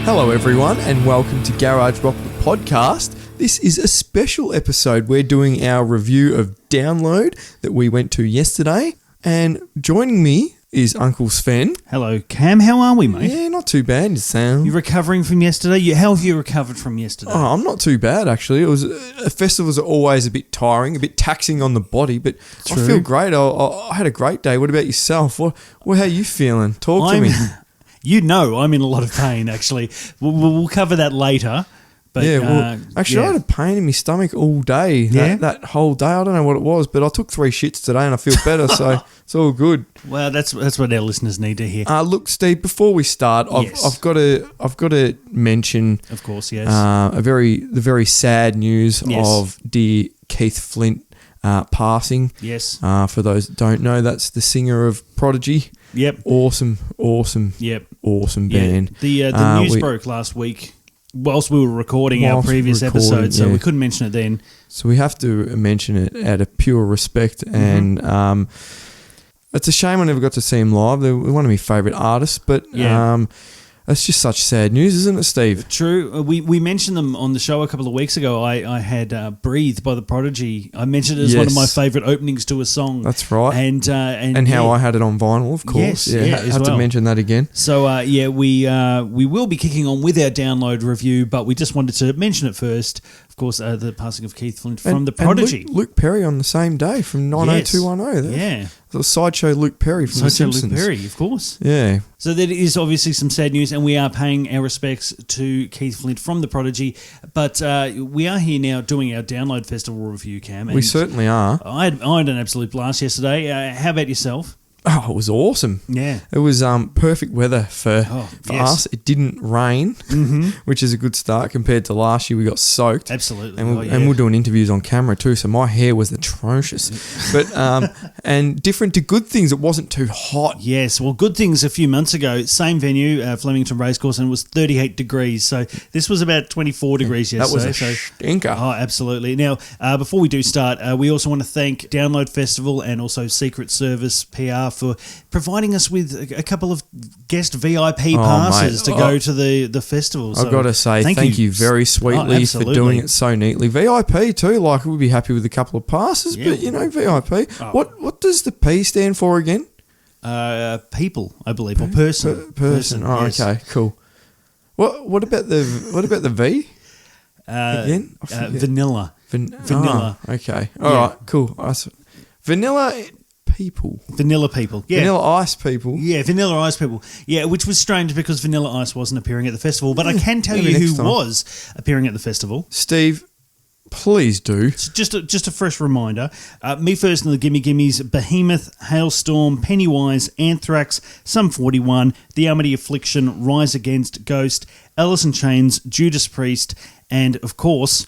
Hello everyone and welcome to Garage Rock the Podcast. This is a special episode. We're doing our review of Download that we went to yesterday, and joining me is Uncle Sven. Hello Cam, how are we, mate? Yeah, not too bad, Sam. You recovering from yesterday? How have you recovered from yesterday? Oh, I'm not too bad actually. It was festivals are always a bit tiring, a bit taxing on the body, but True. I feel great. I had a great day. What about yourself? How are you feeling? Talk to me. You know I'm in a lot of pain, actually. We'll cover that later. But, I had a pain in my stomach all day, that whole day. I don't know what it was, but I took 3 shits today and I feel better, so it's all good. Well, that's what our listeners need to hear. Look, Steve, before we start, I've got to mention, of course, yes, the very sad news of dear Keith Flint passing. Yes. For those that don't know, that's the singer of Prodigy. Yep. Awesome. Yep. Awesome band. The news broke last week whilst we were recording our previous episode, so we couldn't mention it then. So we have to mention it out of pure respect, and it's a shame I never got to see him live. They're one of my favourite artists, but it's just such sad news, isn't it, Steve? True. We mentioned them on the show a couple of weeks ago. I had Breathe by The Prodigy. I mentioned it as one of my favourite openings to a song. That's right. And how I had it on vinyl, of course. Yes, have to mention that again. So, we will be kicking on with our Download review, but we just wanted to mention it first. Of course, the passing of Keith Flint from The Prodigy. And Luke Perry on the same day from 90210. Yeah. The Sideshow Luke Perry from The Simpsons. Luke Perry, of course. Yeah. So that is obviously some sad news, and we are paying our respects to Keith Flint from The Prodigy. But we are here now doing our Download Festival review, Cam. We certainly are. I had an absolute blast yesterday. How about yourself? Oh, it was awesome. Yeah. It was perfect weather for us. It didn't rain, which is a good start compared to last year. We got soaked. Absolutely. And we're doing interviews on camera too, so my hair was atrocious. But and different to Good Things, it wasn't too hot. Yes. Well, Good Things a few months ago, same venue, Flemington Racecourse, and it was 38 degrees. So this was about 24 degrees yesterday. That was a stinker. Oh, absolutely. Now, before we do start, we also want to thank Download Festival and also Secret Service PR for providing us with a couple of guest VIP passes to go to the festival. So I've got to say thank you very sweetly for doing it so neatly. VIP too, like we'd be happy with a couple of passes, but VIP. What does the P stand for again? People, I believe, or person. Person. Oh, yes. Okay, cool. What about the V? Again? Vanilla. Vanilla. Oh, okay. All right. Cool. Vanilla people. Vanilla people. Yeah. Vanilla Ice people. Yeah, Vanilla Ice people. Yeah, which was strange because Vanilla Ice wasn't appearing at the festival, but I can tell you who was appearing at the festival. Steve, please do. Just a fresh reminder. Me First and the Gimme Gimmes, Behemoth, Hailstorm, Pennywise, Anthrax, Sum 41, The Amity Affliction, Rise Against, Ghost, Alice in Chains, Judas Priest, and, of course...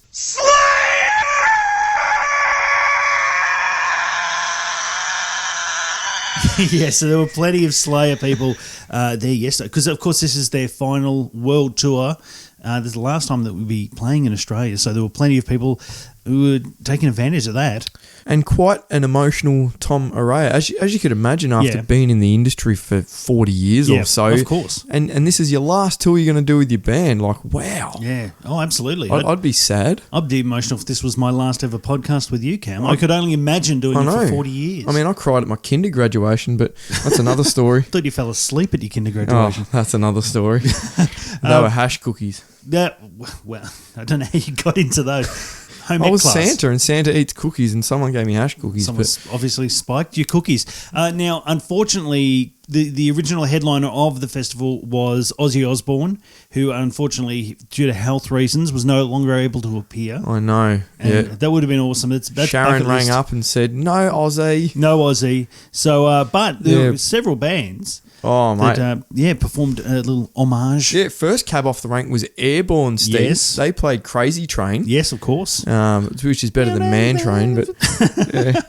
Yeah, so there were plenty of Slayer people there yesterday because, of course, this is their final world tour. This is the last time that we'll be playing in Australia, so there were plenty of people who were taking advantage of that. And quite an emotional Tom Araya, as you could imagine, after being in the industry for 40 years or so. Of course. And this is your last tour you're going to do with your band. Like, wow. Yeah. Oh, absolutely. I'd be sad. I'd be emotional if this was my last ever podcast with you, Cam. I could only imagine doing it for 40 years. I mean, I cried at my kinder graduation, but that's another story. I thought you fell asleep at your kinder graduation. Oh, that's another story. They were hash cookies. Well, I don't know how you got into those. I was Santa, and Santa eats cookies, and someone gave me hash cookies. Someone obviously spiked your cookies. Now, unfortunately, the original headliner of the festival was Ozzy Osbourne, who unfortunately, due to health reasons, was no longer able to appear. I know. And that would have been awesome. That's Sharon rang up and said, "No, Ozzy. No, Ozzy." So, but there were several bands. Oh, mate. That, performed a little homage. Yeah, first cab off the rank was Airborne, Steve. Yes. They played Crazy Train. Yes, of course. Which is better than Man Train, but yeah.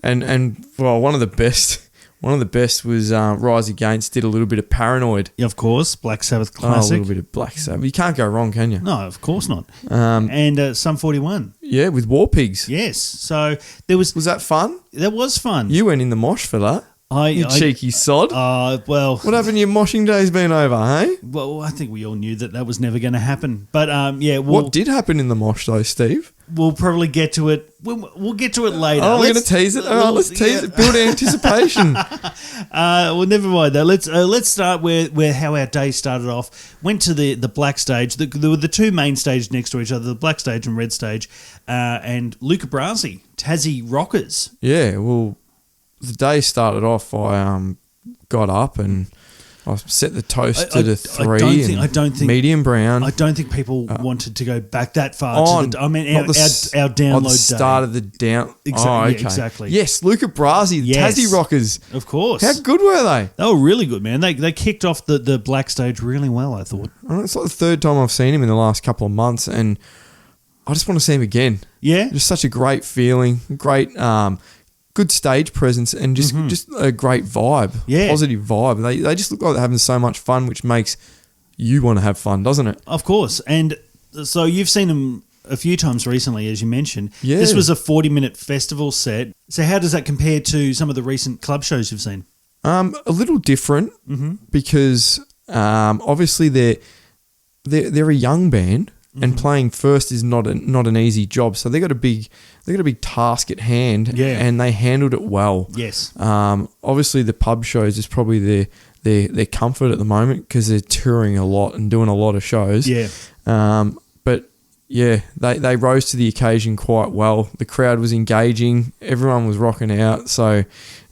And well, one of the best was Rise Against, did a little bit of Paranoid. Yeah, of course, Black Sabbath classic. A little bit of Black Sabbath. You can't go wrong, can you? No, of course not. And Sum 41. Yeah, with War Pigs. Yes. So there was... Was that fun? That was fun. You went in the mosh for that. You cheeky sod. Well, What happened? Your moshing day's been over, hey? well, I think we all knew that was never going to happen. But What did happen in the mosh though, Steve? we'll probably get to it. We'll get to it later. Oh, we're going to tease it. All right, let's tease it. Build anticipation. Well, never mind though. Let's start where how our day started off. Went to the black stage. There were the two main stages next to each other, the black stage and red stage, and Luca Brasi, Tassie Rockers. Yeah, well, the day started off. I got up and I set the toast to the three. I don't think medium brown. I don't think people wanted to go back that far. Oh, I mean, our download the start day. of the down. Exactly, Oh, yeah, okay. exactly. Yes, Luca Brasi, the Yes. Tassie Rockers. Of course. How good were they? They were really good, man. They kicked off the black stage really well, I thought. It's like the third time I've seen him in the last couple of months, and I just want to see him again. Yeah. Just such a great feeling, great, good stage presence, and just a great vibe. Yeah. Positive vibe. They just look like they're having so much fun, which makes you want to have fun, doesn't it? Of course. And so you've seen them a few times recently, as you mentioned. Yeah. This was a 40-minute festival set. So how does that compare to some of the recent club shows you've seen? A little different because obviously they're a young band. And playing first is not an easy job, so they got a big task at hand, Yeah. and they handled it well. Yes. Obviously the pub shows is probably their comfort at the moment because they're touring a lot and doing a lot of shows. Yeah. But yeah, they rose to the occasion quite well. The crowd was engaging, everyone was rocking out. So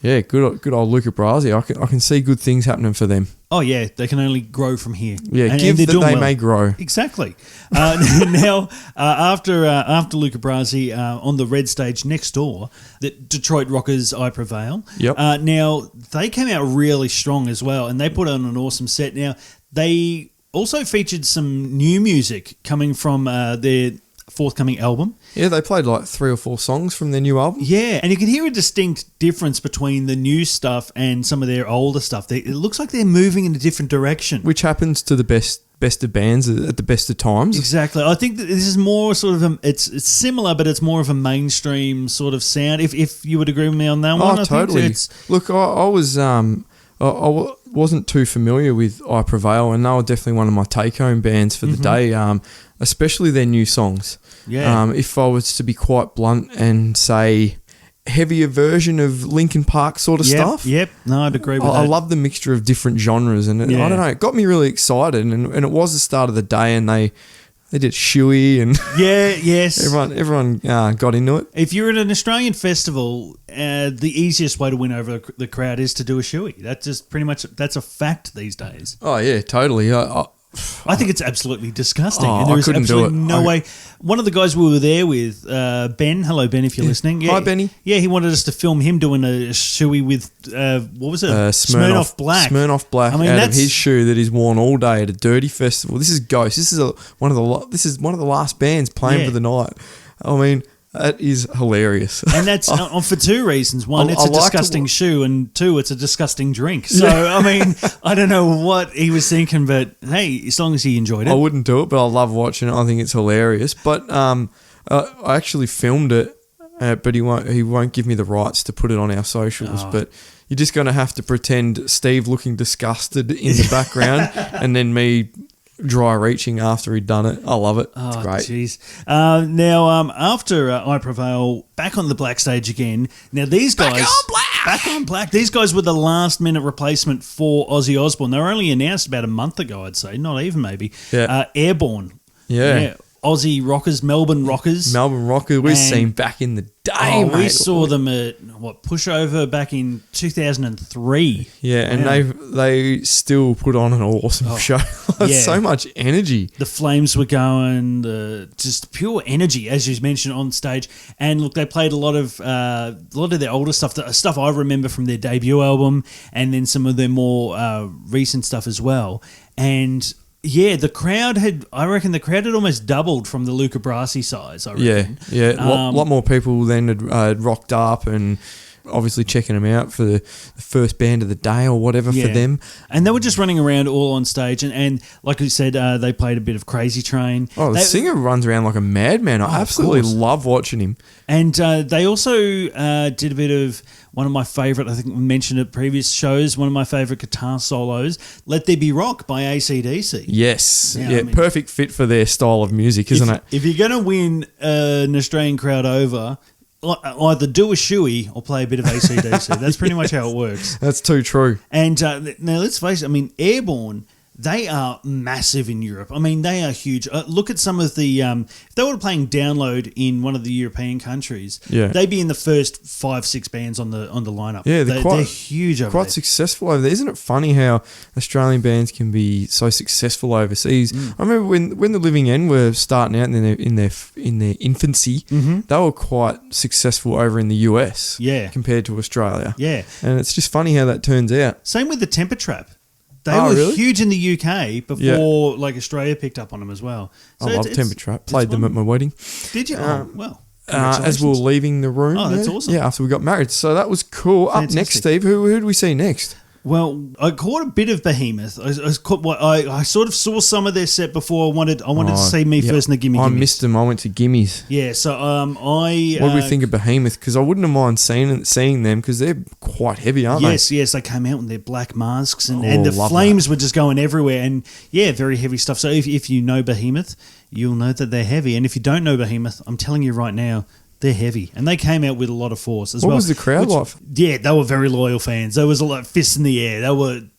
yeah, good old Luca Brasi. I can see good things happening for them. Oh, yeah. They can only grow from here. Yeah, And give they're that doing they well. may grow. Exactly. Now, after Luca Brasi on the red stage next door, the Detroit Rockers, I Prevail. Yep. Now, they came out really strong as well, and they put on an awesome set. Now, they also featured some new music coming from their forthcoming album. Yeah, they played like 3 or 4 songs from their new album. Yeah, and you can hear a distinct difference between the new stuff and some of their older stuff. It looks like they're moving in a different direction. Which happens to the best of bands at the best of times. Exactly. I think that this is more sort of it's similar, but it's more of a mainstream sort of sound. If you would agree with me on that one, I Totally. think it's Look, I was wasn't too familiar with I Prevail, and they were definitely one of my take-home bands for the day, especially their new songs. Yeah. If I was to be quite blunt and say heavier version of Linkin Park sort of stuff. Yep. No, I'd agree with that. I love the mixture of different genres, and Yeah. I don't know, it got me really excited, and it was the start of the day, and they did Shuey, and Yeah. Yes. everyone got into it. If you're at an Australian festival, the easiest way to win over the crowd is to do a shoey. That's just pretty much that's a fact these days. Oh yeah, totally. I think it's absolutely disgusting. Oh, and there I is couldn't do absolutely it. no way. One of the guys we were there with, Ben. Hello, Ben, if you're listening. Hi, Benny. Yeah, he wanted us to film him doing a shoey with, what was it? Smirnoff Black. Smirnoff Black I mean, out of that's- his shoe that he's worn all day at a dirty festival. This is Ghost. This is one of the last bands playing Yeah. for the night. I mean, that is hilarious. And that's for two reasons. One, I it's a like to disgusting shoe, and two, it's a disgusting drink. So, I mean, I don't know what he was thinking, but hey, as long as he enjoyed I it. wouldn't do it, but I love watching it. I think it's hilarious. But I actually filmed it, but he won't give me the rights to put it on our socials. But you're just going to have to pretend Steve looking disgusted in the background, and then me dry reaching after he'd done it. I love it. It's Oh, great. jeez. Now, after I Prevail, back on the black stage again. Now, these guys... Back on black. These guys were the last-minute replacement for Ozzy Osbourne. They were only announced about a month ago, I'd say. Not even, maybe. Yeah. Airborne. Yeah. Aussie Rockers, Melbourne Rockers. Melbourne Rockers, we've And- seen back in the day, Oh, mate. we saw them at, Pushover back in 2003. Yeah, and Yeah. they still put on an awesome show. yeah. So much energy. The flames were going, just pure energy, as you mentioned, on stage. And look, they played a lot of their older stuff, the stuff I remember from their debut album, and then some of their more recent stuff as well. And yeah, I reckon the crowd had almost doubled from the Luca Brasi size. I Yeah, reckon. yeah. A lot more people then had rocked up, and obviously checking them out for the first band of the day or whatever for them. And they were just running around all on stage. And like you said, they played a bit of Crazy Train. Oh, the singer runs around like a madman. I absolutely love watching him. And they also did a bit of one of my favourite, I think we mentioned at previous shows, one of my favourite guitar solos, Let There Be Rock by AC/DC. Yes. Perfect fit for their style of music, isn't it? If you're going to win an Australian crowd over, either do a shoey or play a bit of AC/DC. That's pretty much how it works. That's too true. And now let's face it, I mean, Airborne, they are massive in Europe. I mean, they are huge. Look at some of the... if they were playing Download in one of the European countries, they'd be in the first 5-6 bands on the lineup. Yeah, they're huge over there. Quite successful over there. Isn't it funny how Australian bands can be so successful overseas? I remember when the Living End were starting out in their infancy, they were quite successful over in the US compared to Australia. Yeah. And it's just funny how that turns out. Same with the Temper Trap. They were really? huge in the UK before like Australia picked up on them as well. So I love Temper Trap. Played them at my wedding. Did you? Well, as we were leaving the room. Oh, that's awesome. Yeah, after we got married. So that was cool. Fantastic. Up next, Steve, who do we see next? Well, I caught a bit of Behemoth. I sort of saw some of their set before. I wanted to see Me First and the Gimme I Gimmes. missed them. I went to Gimmies. Yeah, so What do we think of Behemoth? Because I wouldn't have mind seeing them because they're quite heavy, aren't they? Yes, they came out with their black masks and the flames were just going everywhere. And very heavy stuff. So if you know Behemoth, you'll know that they're heavy. And if you don't know Behemoth, I'm telling you right now, they're heavy. And they came out with a lot of force as well. What was the crowd like? Yeah, they were very loyal fans. There was a lot of fists in the air.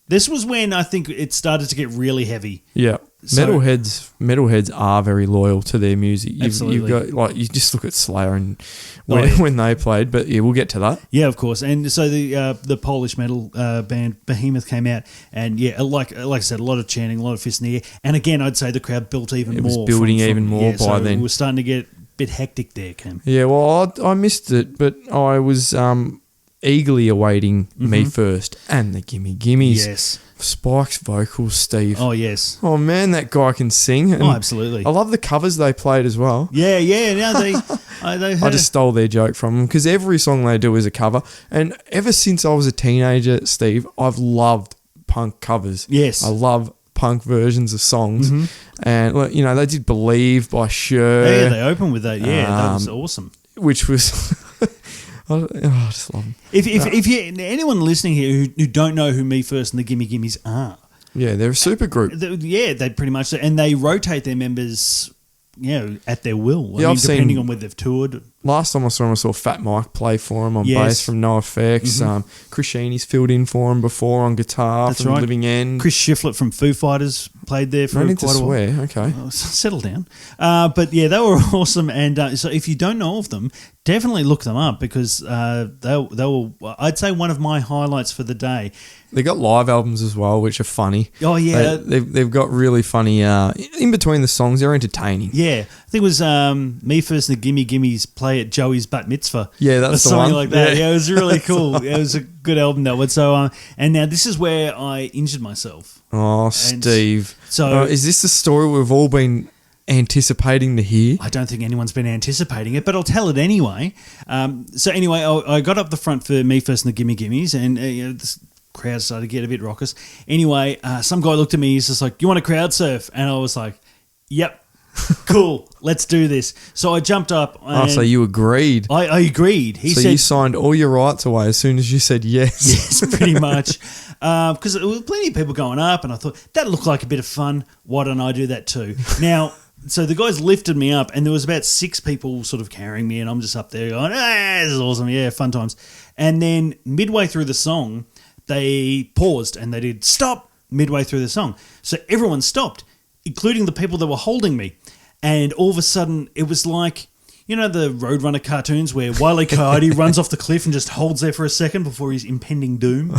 This was when I think it started to get really heavy. Yeah. Metalheads are very loyal to their music. Absolutely. You've got you just look at Slayer and when they played, but we'll get to that. Yeah, of course. And so the Polish metal band Behemoth came out, and like I said, a lot of chanting, a lot of fists in the air. And again, I'd say the crowd built even more. It was building even more by then. It was starting to get a bit hectic there, Cam. Yeah, well, I missed it, but I was eagerly awaiting Me First and the Gimme Gimmes. Yes. Spike's vocals, Steve. Oh, yes. Oh, man, that guy can sing. And absolutely. I love the covers they played as well. Yeah. Now I just stole their joke from them because every song they do is a cover. And ever since I was a teenager, Steve, I've loved punk covers. Yes. I love punk versions of songs. And, they did Believe by Cher. Yeah, they opened with that. Yeah, that was awesome. Which was... I just love them. If you anyone listening here who don't know who Me First and the Gimme Gimmes are, they're a super group. They pretty much, and they rotate their members, at their will. Depending on where they've toured. Last time I saw Fat Mike play for him on bass from NoFX. Chris Sheeney's filled in for him before on guitar from Living End. Chris Shiflett from Foo Fighters played there for quite a while. Okay. Settle down. But they were awesome. And so if you don't know of them, definitely look them up because they were, I'd say, one of my highlights for the day. They got live albums as well, which are funny. Oh, yeah. They've got really funny, in between the songs, they're entertaining. Yeah. I think it was Me First and the Gimme Gimmes play at Joey's Bat Mitzvah. Yeah, that's the one. Something like that. Yeah, it was really cool. It was a good album, that one. So, and now this is where I injured myself. Oh, Steve. So is this the story we've all been anticipating to hear? I don't think anyone's been anticipating it, but I'll tell it anyway. So anyway, I got up the front for Me First and the Gimme Gimmes, and this crowd started to get a bit raucous. Anyway, some guy looked at me, he's just like, "You want to crowd surf?" And I was like, "Yep." Cool, let's do this. So I jumped up. And so you agreed. I agreed. He said, you signed all your rights away as soon as you said yes. Yes, pretty much. Because there were plenty of people going up, and I thought, that looked like a bit of fun. Why don't I do that too? Now, so the guys lifted me up, and there was about 6 people sort of carrying me, and I'm just up there going, this is awesome. Yeah, fun times. And then midway through the song, they paused, and they did stop midway through the song. So everyone stopped, including the people that were holding me. And all of a sudden, it was like, the Roadrunner cartoons where Wile E. Coyote runs off the cliff and just holds there for a second before his impending doom.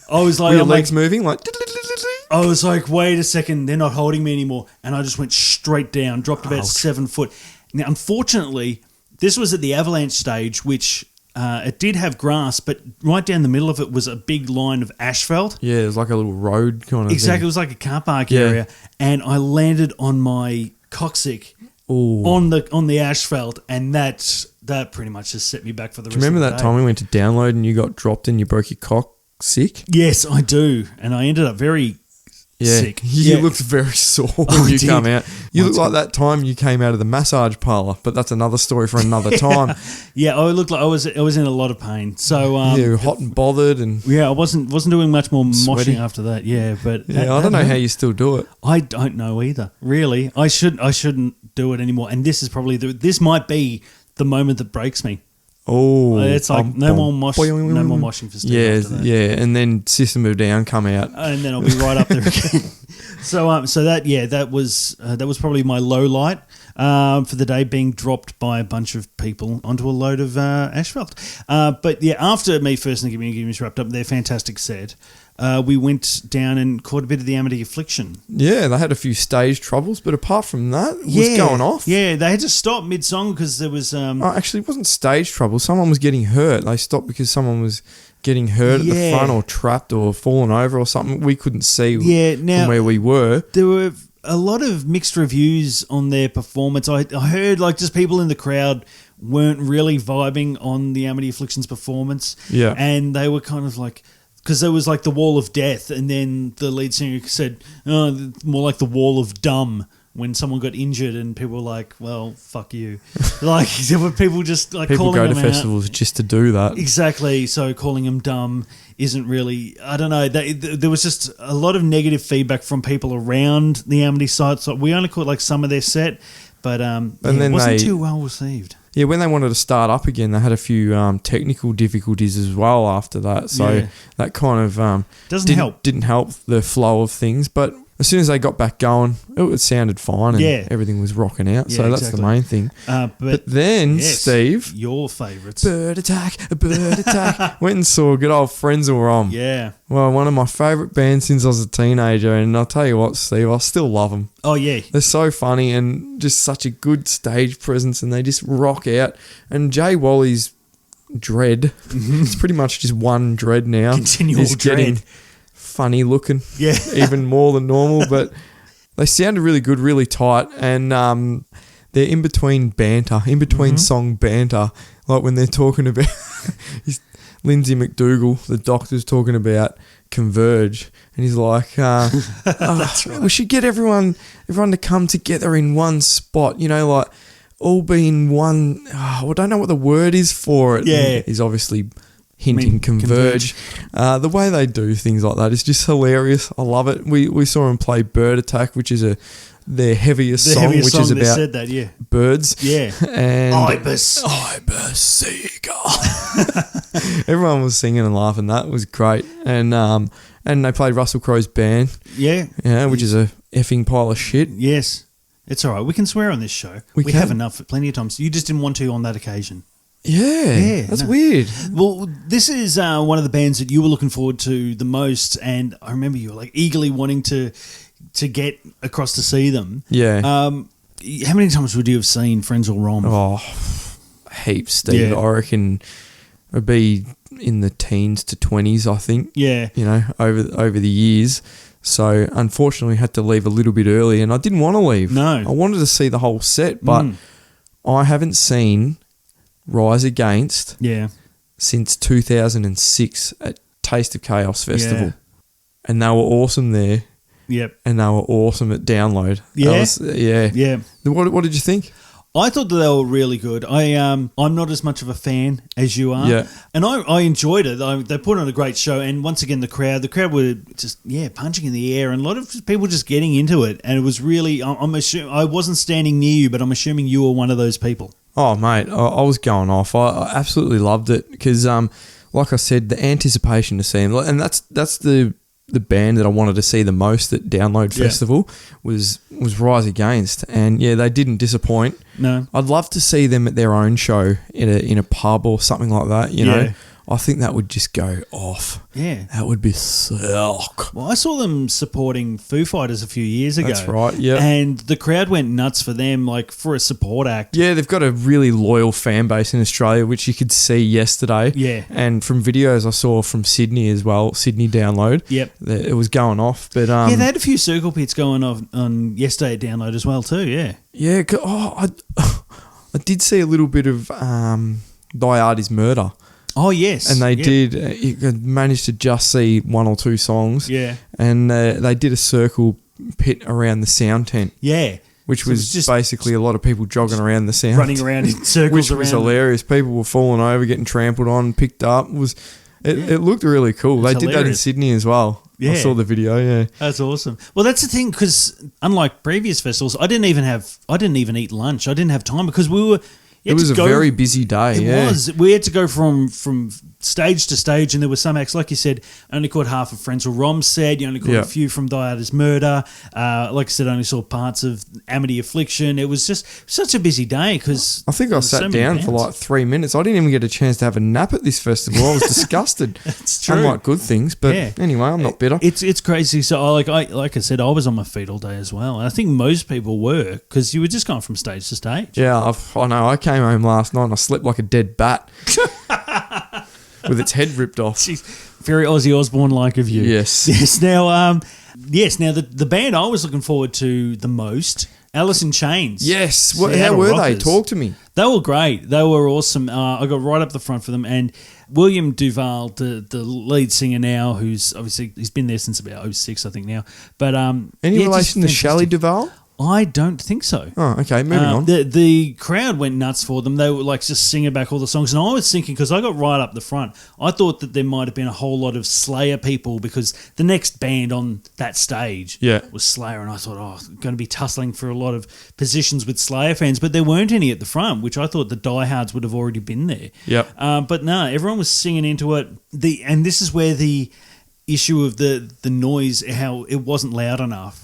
I was like... Were your legs moving? I was like, wait a second, they're not holding me anymore. And I just went straight down, dropped about 7 foot. Now, unfortunately, this was at the avalanche stage, which... it did have grass, but right down the middle of it was a big line of asphalt. Yeah, it was like a little road kind of Exactly, thing. it was like a car park area. And I landed on my coccyx Ooh. on the asphalt, and that pretty much just set me back for the rest Remember of the that day. time we went to download and you got dropped and you broke your cock sick? Yes, I do, and I ended up very sick. You Yeah. looked very sore when I you did. come out. You look Once like that time you came out of the massage parlour, but that's another story for another time. Yeah, I looked like I was in a lot of pain. So You hot and bothered and yeah, I wasn't doing much more Sweaty. moshing after that. Yeah, but I don't know how you still do it. I don't know either. Really, I shouldn't do it anymore. And this is probably this might be the moment that breaks me. Oh, It's like no more moshing for Steve. Yeah, after that. yeah, and then System of a Down come out. And then I'll be right up there again. So that was probably my low light for the day, being dropped by a bunch of people onto a load of asphalt. But yeah, after Me First and Give Me wrapped up their fantastic set, we went down and caught a bit of the Amity Affliction. Yeah, they had a few stage troubles, but apart from that, it was going off. Yeah, they had to stop mid-song because there was... Oh, actually, it wasn't stage trouble. Someone was getting hurt. They stopped because someone was getting hurt at the Yeah. front or trapped or fallen over or something. We couldn't see now, from where we were. there were a lot of mixed reviews on their performance. I heard like just people in the crowd weren't really vibing on the Amity Affliction's performance. Yeah. And they were kind of like... Because there was like the wall of death, and then the lead singer said, "Oh, more like the wall of dumb." When someone got injured, and people were like, "Well, fuck you," like there were people just like People calling go to them out. festivals just to do that. Exactly. So calling them dumb isn't really. I don't know. There was just a lot of negative feedback from people around the Amity site. So we only caught like some of their set, but then it wasn't they- too well received. Yeah, when they wanted to start up again, they had a few technical difficulties as well after that. So Yeah. that kind of didn't help the flow of things. But as soon as they got back going, it sounded fine and Yeah. everything was rocking out. Yeah, So that's exactly. the main thing. But then, yes, Steve, your favourites. bird attack, went and saw good old Frenzal Rom. Yeah. Well, one of my favourite bands since I was a teenager. And I'll tell you what, Steve, I still love them. Oh yeah. They're so funny and just such a good stage presence, and they just rock out. And Jay Wally's dread, it's pretty much just one dread now. Continual He's getting dread. funny looking, Yeah. even more than normal. But they sounded really good, really tight, and they're in between banter, in between song banter, like when they're talking about Lindsay McDougall, the doctor's talking about Converge, and he's like, That's right. we should get everyone to come together in one spot, like all be in one. I don't know what the word is for it. Yeah. He's obviously hinting I mean, Converge. The way they do things like that is just hilarious. I love it. We saw him play Bird Attack, which is their heaviest The song, heaviest which song is that about said that, yeah. birds. Yeah. And Ibis. Seagull. Everyone was singing and laughing. That was great. And they played Russell Crowe's band, Yeah. which is a effing pile of shit. Yes. It's all right. We can swear on this show. We We can. have enough plenty of times. You just didn't want to on that occasion. Yeah, that's weird. Well, this is one of the bands that you were looking forward to the most, and I remember you were like eagerly wanting to get across to see them. Yeah. How many times would you have seen Frenzal Rom? Oh, heaps, Steve. Yeah. I reckon it'd be in the teens to 20s, I think. Yeah. Over the years. So unfortunately, had to leave a little bit early, and I didn't want to leave. No. I wanted to see the whole set, but I haven't seen Rise Against Yeah. since 2006 at Taste of Chaos Festival. Yeah. And they were awesome there, Yep. and they were awesome at Download. Yeah? Yeah. Yeah. What did you think? I thought that they were really good. I'm not as much of a fan as you are. Yeah. And I enjoyed it. They put on a great show, and once again the crowd were just punching in the air, and a lot of people just getting into it. And it was really I wasn't standing near you, but I'm assuming you were one of those people. Oh, mate, I was going off. I absolutely loved it because, like I said, the anticipation to see him, and that's the band that I wanted to see the most at Download Yeah. Festival was Rise Against, and yeah, they didn't disappoint. No. I'd love to see them at their own show in a pub or something like that. You know, Yeah. I think that would just go off. Yeah. That would be sick. Well, I saw them supporting Foo Fighters a few years ago. That's right, yeah. And the crowd went nuts for them, like for a support act. Yeah, they've got a really loyal fan base in Australia, which you could see yesterday. Yeah. And from videos I saw from Sydney as well, Sydney Download. Yep. It was going off. But Yeah, they had a few circle pits going on yesterday at Download as well too, yeah. Yeah, I did see a little bit of Die Hard Is Murder. Oh, yes. And they Yep. did, you could manage to just see one or two songs. Yeah. And they did a circle pit around the sound tent, Yeah. which So it was was just basically a lot of people jogging around the sound running around in circles which around. was hilarious. People were falling over, getting trampled on, picked up. It looked really cool. They It's did that in hilarious. Sydney as well. I Yeah. saw the video, yeah. That's awesome. Well, that's the thing, because unlike previous festivals, I didn't even eat lunch. I didn't have time because we were. It was a very busy day, It was. We had to go from stage to stage, and there were some acts, like you said, only caught half of Frenzal Rhom's set. You only caught Yeah. a few from Die Hard Is Murder. Like I said, I only saw parts of Amity Affliction. It was just such a busy day because I think I sat down for like 3 minutes. I didn't even get a chance to have a nap at this festival. I was disgusted. It's true. Unlike good things, but Yeah. anyway, I'm not bitter. It's crazy. So like I said, I was on my feet all day as well, and I think most people were because you were just going from stage to stage. Yeah, I know. I came home last night and I slept like a dead bat with its head ripped off. Jeez, very Ozzy Osbourne like of you. Yes. Yes. Now, the band I was looking forward to the most, Alice in Chains. Yes. Seattle How were they? Rockers. Talk to me. They were great. They were awesome. I got right up the front for them. And William Duval, the lead singer now, who's obviously he's been there since about 06, I think now. But Any yeah, relation to just Shelley fantastic. Duvall? I don't think so. Oh, okay. Moving on. The crowd went nuts for them. They were like just singing back all the songs. And I was thinking, because I got right up the front, I thought that there might have been a whole lot of Slayer people because the next band on that stage was Slayer. And I thought, going to be tussling for a lot of positions with Slayer fans. But there weren't any at the front, which I thought the diehards would have already been there. Yep. But no, everyone was singing into it. And this is where the issue of the noise, how it wasn't loud enough.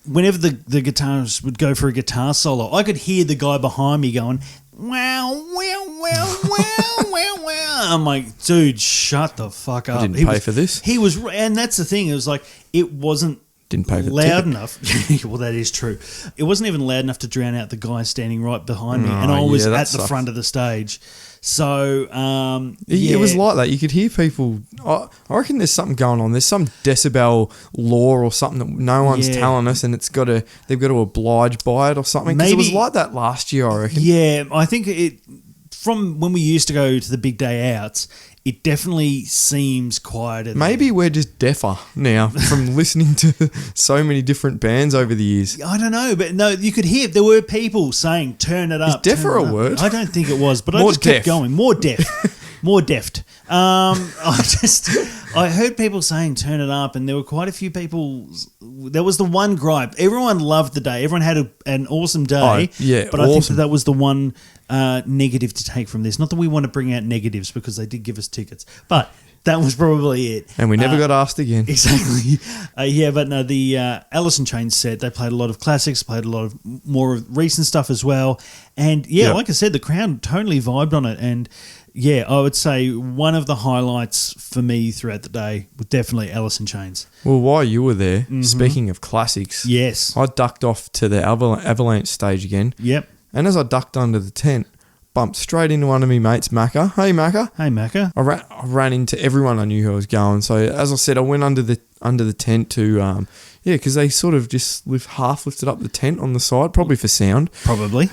Whenever the guitarist would go for a guitar solo, I could hear the guy behind me going, wow, wow, wow, wow, wow, wow. I'm like, dude, shut the fuck up. I didn't pay for this. He was, and that's the thing. It was like, it wasn't Didn't pay for the loud ticket. enough. Well, that is true. It wasn't even loud enough to drown out the guy standing right behind me. Oh, And I was yeah, that at the sucks. front of the stage. So, It was like that. You could hear people. I reckon there's something going on. There's some decibel law or something that no one's Yeah. telling us, and they've got to oblige by it or something. Because it was Maybe- like that last year, I reckon. Yeah, I think from when we used to go to the big day outs, it definitely seems quieter. Maybe we're just deafer now from listening to so many different bands over the years. I don't know, but no, you could hear there were people saying "turn it up." deaf turn a it up." word? I don't think it was, but I More just kept deaf. going. More deaf, more deft. I heard people saying "turn it up," and there were quite a few people. There was the one gripe. Everyone loved the day. Everyone had an awesome day. Oh, yeah, but I think awesome. that was the one negative to take from this. Not that we want to bring out negatives because they did give us tickets, but that was probably it. And we never got asked again. Exactly. Yeah, but no, the Alice in Chains set, they played a lot of classics, played a lot of more of recent stuff as well. And yeah, Yep. like I said, the crowd totally vibed on it. And yeah, I would say one of the highlights for me throughout the day was definitely Alice in Chains. Well, while you were there, speaking of classics, Yes. I ducked off to the Avalanche stage again. Yep. And as I ducked under the tent, bumped straight into one of my mates, Macca. Hey, Macca. Hey, Macca. I ran into everyone I knew who was going. So as I said, I went under the tent to because they sort of just half lifted up the tent on the side, probably for sound. Probably.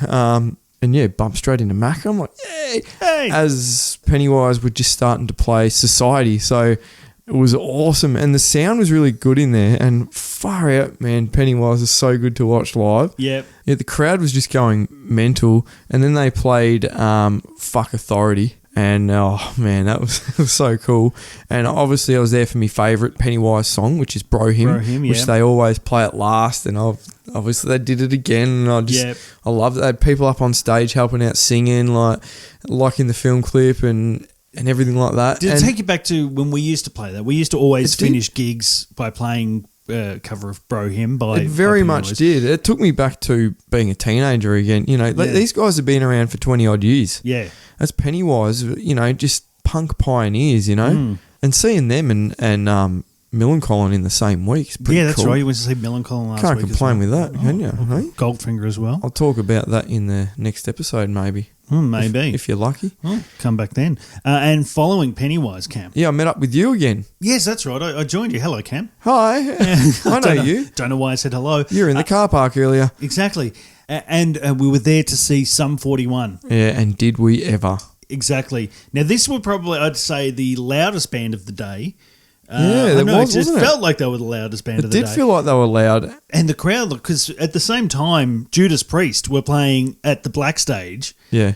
And yeah, bumped straight into Macca. I'm like, yay! Hey. As Pennywise were just starting to play Society, so it was awesome, and the sound was really good in there. And far out, man, Pennywise is so good to watch live. Yep. Yeah, the crowd was just going mental, and then they played "Fuck Authority," and oh man, that was, it was so cool. And obviously, I was there for my favourite Pennywise song, which is "Bro Him," Bro Him, which yeah. they always play at last. And obviously they did it again, and Yep. I love that they had people up on stage helping out singing, like in the film clip and everything like that. Did it And take you back to when we used to play that? We used to always It did. finish gigs by playing cover of Bro Him by It very by much Pennywise. did. It took me back to being a teenager again. You know, Yeah. these guys have been around for 20 odd years. Yeah. That's Pennywise, just punk pioneers, you know, and seeing them and Millencolin in the same week is pretty Yeah, that's cool. right. You went to see Millencolin last Can't week. complain with that, can you? Oh, Hey? Goldfinger as well. I'll talk about that in the next episode, maybe. Maybe. If you're lucky. Well, come back then. And following Pennywise, Cam. Yeah, I met up with you again. Yes, that's right. I joined you. Hello, Cam. Hi. I know you. Don't know why I said hello. You were in the car park earlier. Exactly. And we were there to see Sum 41. Yeah, and did we ever? Exactly. Now, this were probably, I'd say, the loudest band of the day. Yeah, I there know, was, it wasn't it? felt like they were the loudest band It of the did day. feel like they were loud. And the crowd, because at the same time, Judas Priest were playing at the Black Stage. Yeah.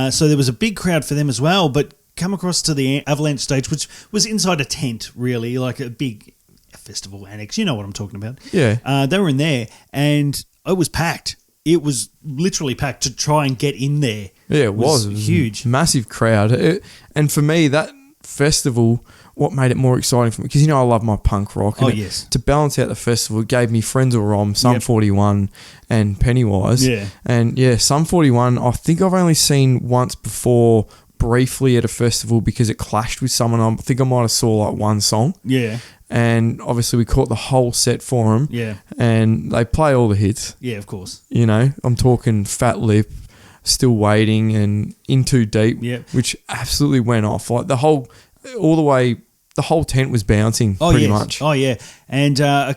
So there was a big crowd for them as well, but come across to the Avalanche stage, which was inside a tent, really, like a big festival annex. You know what I'm talking about. Yeah. They were in there, and it was packed. It was literally packed to try and get in there. Yeah, it was. It was huge. A massive crowd. And for me, that festival, what made it more exciting for me, because, you know, I love my punk rock. And yes. To balance out the festival, it gave me Friends of Rom, Sum Yep. 41, and Pennywise. Yeah. And yeah, Sum 41, I think I've only seen once before briefly at a festival because it clashed with someone. I think I might have saw like one song. Yeah. And obviously we caught the whole set for them. Yeah. And they play all the hits. Yeah, of course. You know, I'm talking Fat Lip, Still Waiting, and In Too Deep, Yep. which absolutely went off. Like the whole tent was bouncing pretty yes. much. Oh, yeah. And a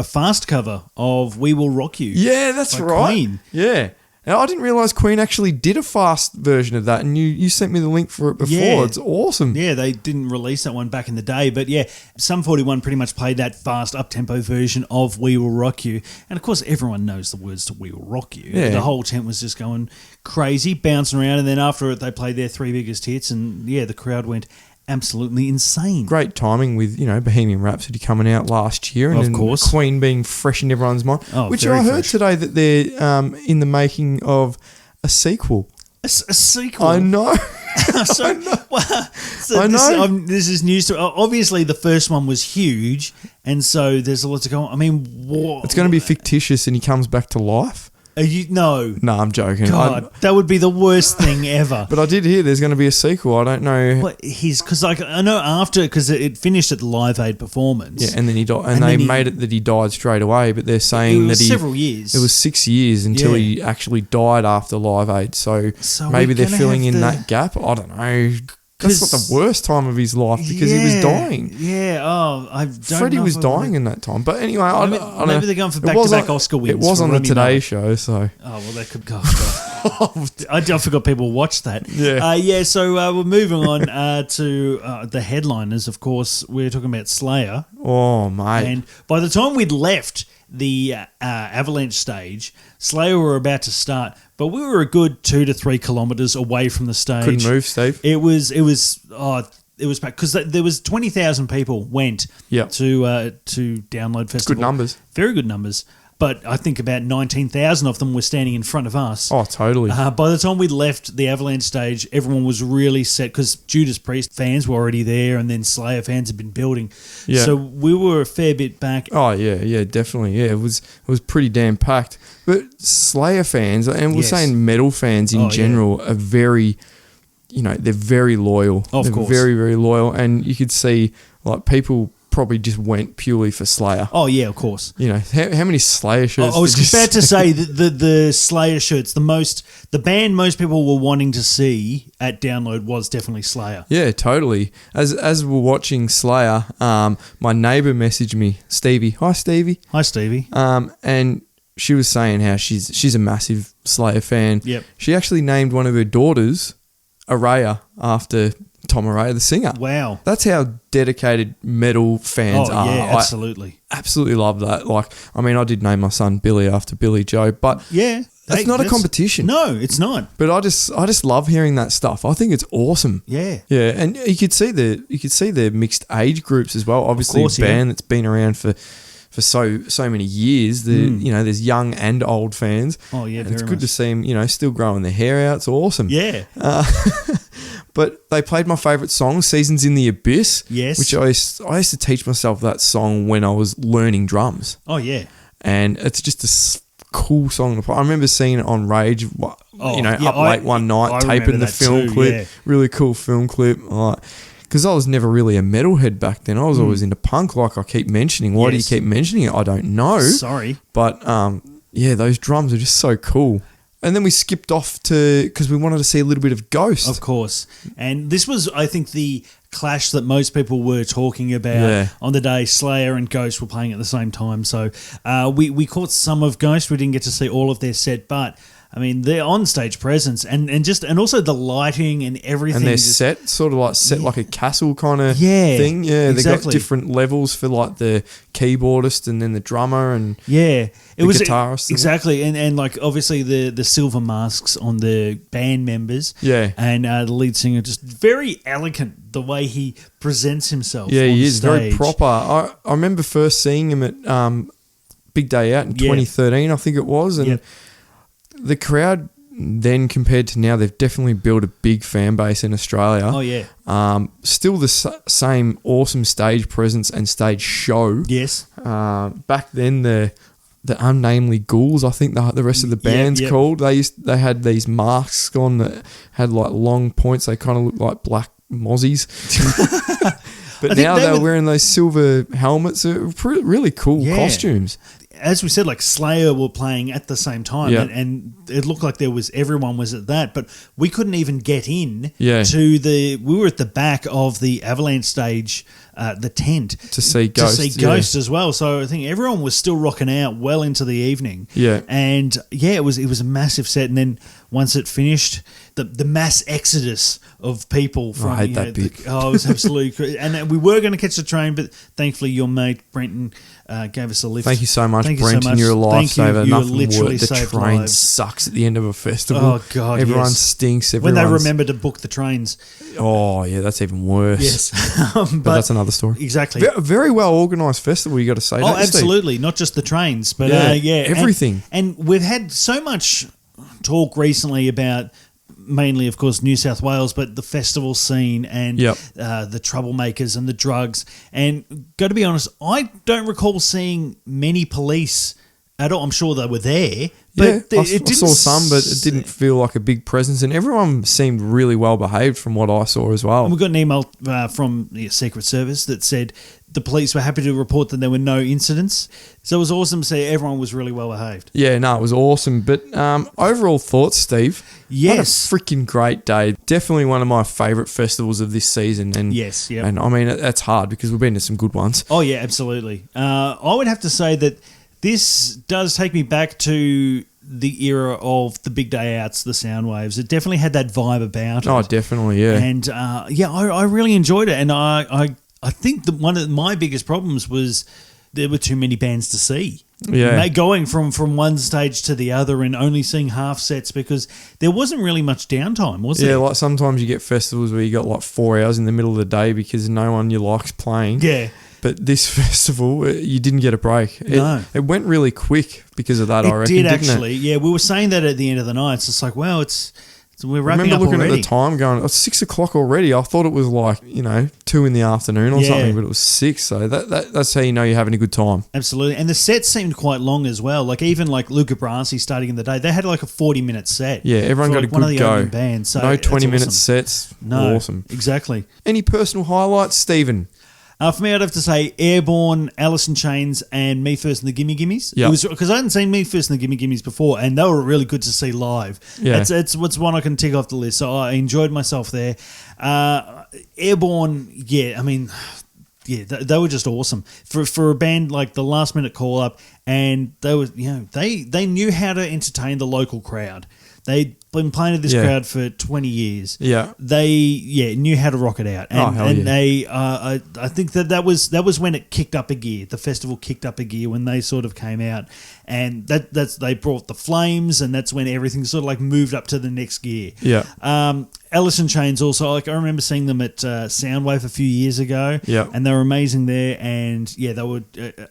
fast cover of We Will Rock You. Yeah, that's by right. Queen. Yeah. Now, I didn't realise Queen actually did a fast version of that, and you sent me the link for it before. Yeah. It's awesome. Yeah, they didn't release that one back in the day, but yeah, Sum 41 pretty much played that fast, up-tempo version of We Will Rock You. And of course, everyone knows the words to We Will Rock You. Yeah. The whole tent was just going crazy, bouncing around, and then after it, they played their three biggest hits, and yeah, the crowd went absolutely insane. Great timing with, you know, Bohemian Rhapsody coming out last year, and Of then course. Queen being fresh in everyone's mind. Oh, which very I heard fresh. today that they're in the making of a sequel. A sequel. I know. So, I know. This is news to obviously the first one was huge, and so there's a lot to go on. I mean, what? It's going to be fictitious, and he comes back to life. No. No, I'm joking. God, that would be the worst thing ever. But I did hear there's going to be a sequel. I don't know. What because like I know after because it finished at the Live Aid performance. Yeah, and then he died, and And they then he- made it that he died straight away. But they're saying it was that he several years. It was 6 years until Yeah. he actually died after Live Aid. So maybe we're they're gonna filling have in to- that gap. I don't know. That's not the worst time of his life because he was dying. Yeah. Oh, I don't. Freddie know was if I dying in that time. But anyway, I Maybe- don't know. maybe they're going for It was back-to-back on- Oscar wins It was for on the Rami Today Malek. Show, so Oh well, they could go. I forgot people watched that. Yeah. So we're moving on to the headliners. Of course, we're talking about Slayer. oh mate, And by the time we'd left the Avalanche stage, Slayer were about to start, but we were a good 2 to 3 kilometers away from the stage. couldn't move, Steve. It was packed because there was 20,000 people went Yep. to Download Festival. Good numbers. Very good numbers. But I think about 19,000 of them were standing in front of us. Oh, totally. By the time we left the Avalanche stage, everyone was really set because Judas Priest fans were already there, and then Slayer fans had been building. Yeah. So we were a fair bit back. Oh yeah, definitely. Yeah, it was pretty damn packed. But Slayer fans, and we're Yes. saying metal fans in Oh, yeah. general, are very, they're very loyal. Of they're course. very, very loyal, and you could see like people probably just went purely for Slayer. Oh yeah, of course. How many Slayer shirts? I was did you about to see? say that the Slayer shirts, the band most people were wanting to see at Download was definitely Slayer. Yeah, totally. As we're watching Slayer, my neighbour messaged me, Stevie. Hi, Stevie. Hi, Stevie. And she was saying how she's a massive Slayer fan. Yep. She actually named one of her daughters Araya after Tom Araya, the singer. Wow. That's how dedicated metal fans Oh are. yeah, absolutely. I absolutely love that. Like, I mean, I did name my son Billy after Billy Joe, but Yeah. that's not a competition. No, it's not. But I just love hearing that stuff. I think it's awesome. Yeah. Yeah, and you could see the mixed age groups as well. Obviously, course, a yeah. band that's been around for so many years. There's young and old fans. Oh, yeah, and very it's good much. to see them, still growing their hair out. It's awesome. Yeah. But they played my favourite song, "Seasons in the Abyss." Yes. which I used to teach myself that song when I was learning drums, Oh yeah. and it's just a cool song to play. I remember seeing it on Rage, up late one night, I taping remember the that film too, clip. yeah. Really cool film clip. Because I was never really a metalhead back then. I was always into punk, like I keep mentioning. Why do you Yes. keep mentioning it? I don't know. Sorry. But those drums are just so cool. And then we skipped off because we wanted to see a little bit of Ghost. Of course. And this was, I think, the clash that most people were talking about on the day. Slayer and Ghost were playing at the same time. So we caught some of Ghost. We didn't get to see all of their set, but I mean, their on-stage presence and also the lighting and everything. And their set, sort of like a castle kind of thing. Yeah, exactly. They got different levels for like the keyboardist and then the drummer and the guitarist. Exactly. And like obviously the silver masks on the band members. Yeah. And the lead singer, just very elegant the way he presents himself. Yeah, on he is stage. very proper. I remember first seeing him at Big Day Out in 2013, I think it was. And the crowd then compared to now, they've definitely built a big fan base in Australia. Oh, yeah. Still the same awesome stage presence and stage show. Yes. Back then, the Unnamely Ghouls, I think the rest of the band's called. They had these masks on that had like long points. They kind of looked like black mozzies. But now they're wearing those silver helmets. Really cool costumes. As we said, like Slayer were playing at the same time, and it looked like everyone was at that, but we couldn't even get in we were at the back of the Avalanche stage, the tent, to see Ghost as well. So I think everyone was still rocking out well into the evening. Yeah, and it was a massive set, and then once it finished, the mass exodus of people from I hate that bit. it was absolutely and we were going to catch the train, but thankfully your mate Brenton gave us a lift. Thank you so much, Brenton. You're a lifesaver. Nothing worse. The train sucks at the end of a festival. Oh God, everyone stinks. When they remember to book the trains. Oh yeah, that's even worse. Yes, but that's another story. Exactly. Very well organised festival. You got to say. Oh, absolutely. Not just the trains, but everything. And we've had so much talk recently about, mainly, of course, New South Wales, but the festival scene and the troublemakers and the drugs. And got to be honest, I don't recall seeing many police at all. I'm sure they were there. But I saw some, but it didn't feel like a big presence. And everyone seemed really well behaved from what I saw as well. And we got an email from the Secret Service that said the police were happy to report that there were no incidents. So it was awesome to see everyone was really well behaved. Yeah, no, it was awesome. But overall thoughts, Steve? Yes. What a freaking great day. Definitely one of my favourite festivals of this season. And yes, yeah. And I mean, that's hard because we've been to some good ones. Oh, yeah, absolutely. I would have to say that this does take me back to the era of the Big Day Outs, the Soundwaves. It definitely had that vibe about it. Oh, definitely, yeah. And I really enjoyed it. And I think that one of my biggest problems was there were too many bands to see. Yeah. Going from one stage to the other and only seeing half sets because there wasn't really much downtime, was there? Yeah, like sometimes you get festivals where you got like 4 hours in the middle of the day because no one you like's playing. Yeah. But this festival, you didn't get a break. No. It went really quick because of that, I reckon, didn't it? Yeah, we were saying that at the end of the night. It's just like, wow, we're wrapping I remember up looking already. at the time going, it's 6 o'clock already. I thought it was like, 2 in the afternoon or something, but it was 6. So that's how you know you're having a good time. Absolutely. And the set seemed quite long as well. Like even like Luca Brasi starting in the day, they had like a 40-minute set. Yeah, everyone got a good go. Bands, so no 20-minute awesome. sets. No, awesome. Exactly. Any personal highlights, Stephen? For me, I'd have to say Airborne, Alice in Chains, and Me First and the Gimme Gimmes. Yeah. Because I hadn't seen Me First and the Gimme Gimmes before, and they were really good to see live. Yeah. It's one I can tick off the list, so I enjoyed myself there. Airborne, they were just awesome for a band like the Last Minute Call Up, and they were they knew how to entertain the local crowd. They'd been playing to this crowd for 20 years. Yeah. They knew how to rock it out. And they I think that was when it kicked up a gear. The festival kicked up a gear when they sort of came out, and they brought the flames, and that's when everything sort of like moved up to the next gear. Yeah. Alice in Chains also, like I remember seeing them at Soundwave a few years ago. Yeah. And they were amazing there, and they were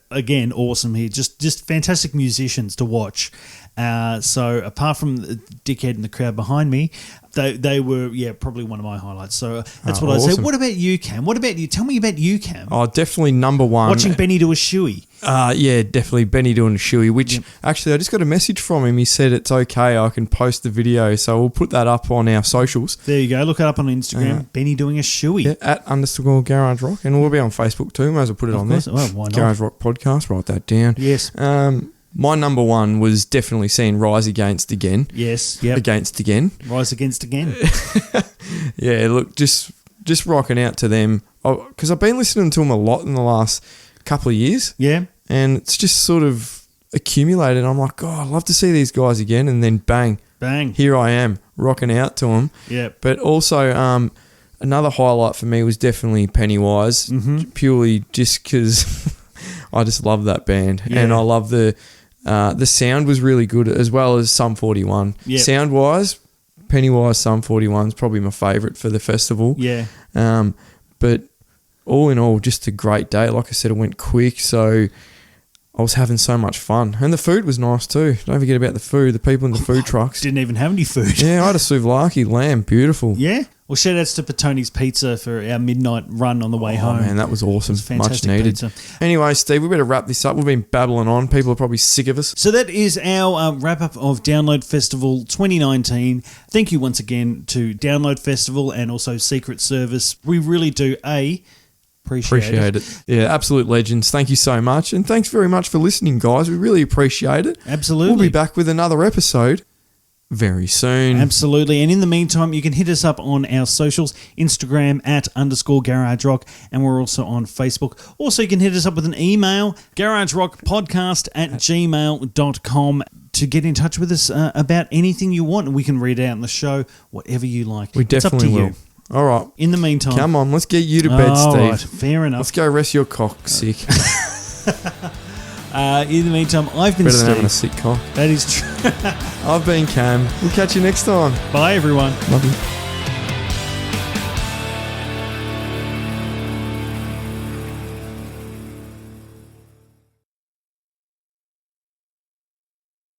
again awesome here. Just fantastic musicians to watch. So apart from Dickhead and the the crowd behind me. They were, probably one of my highlights. So that's what I'd say. Awesome. What about you, Cam? What about you? Tell me about you, Cam. Oh, definitely number one. Watching Benny do a shoey. Yeah, definitely Benny doing a shoey, which actually I just got a message from him. He said it's okay, I can post the video. So we'll put that up on our socials. There you go. Look it up on Instagram. Benny doing a shoey. Yeah, at _ Garage Rock. And we'll be on Facebook too. May as well put it on course. there. Well, why not? Garage Rock Podcast. Write that down. Yes. My number one was definitely seeing Rise Against again. Yes. Yep. Against again. Rise Against again. Yeah, look, just rocking out to them. Because I've been listening to them a lot in the last couple of years. Yeah. And it's just sort of accumulated. I'm like, God, I'd love to see these guys again. And then bang, Bang. here I am, rocking out to them. Yep. But also, another highlight for me was definitely Pennywise, purely just because I just love that band. Yeah. And I love the sound was really good, as well as Sum 41. Yep. Sound-wise, Pennywise Sum 41 is probably my favourite for the festival. Yeah. But all in all, just a great day. Like I said, it went quick, so I was having so much fun. And the food was nice too. Don't forget about the food, the people in the food trucks. Didn't even have any food. Yeah, I had a souvlaki lamb, beautiful. Yeah. Well, shout outs to Petoni's Pizza for our midnight run on the way home. Oh man, that was awesome. It was fantastic Much needed. pizza. Anyway, Steve, we better wrap this up. We've been babbling on. People are probably sick of us. So that is our wrap-up of Download Festival 2019. Thank you once again to Download Festival and also Secret Service. We really do, appreciate it. Yeah, absolute legends. Thank you so much. And thanks very much for listening, guys. We really appreciate it. Absolutely. We'll be back with another episode very soon. Absolutely. And in the meantime, you can hit us up on our socials, Instagram at _Garage Rock, and we're also on Facebook. Also, you can hit us up with an email, garagerockpodcast@gmail.com, to get in touch with us about anything you want. And we can read it out in the show, whatever you like. We definitely it's up to will. you. All right. In the meantime. Come on, let's get you to bed, All Steve. right, fair enough. Let's go rest your cock, sick. In the meantime, I've been Better than having a Steve. sick cock. That is true. I've been Cam. We'll catch you next time. Bye, everyone. Love you.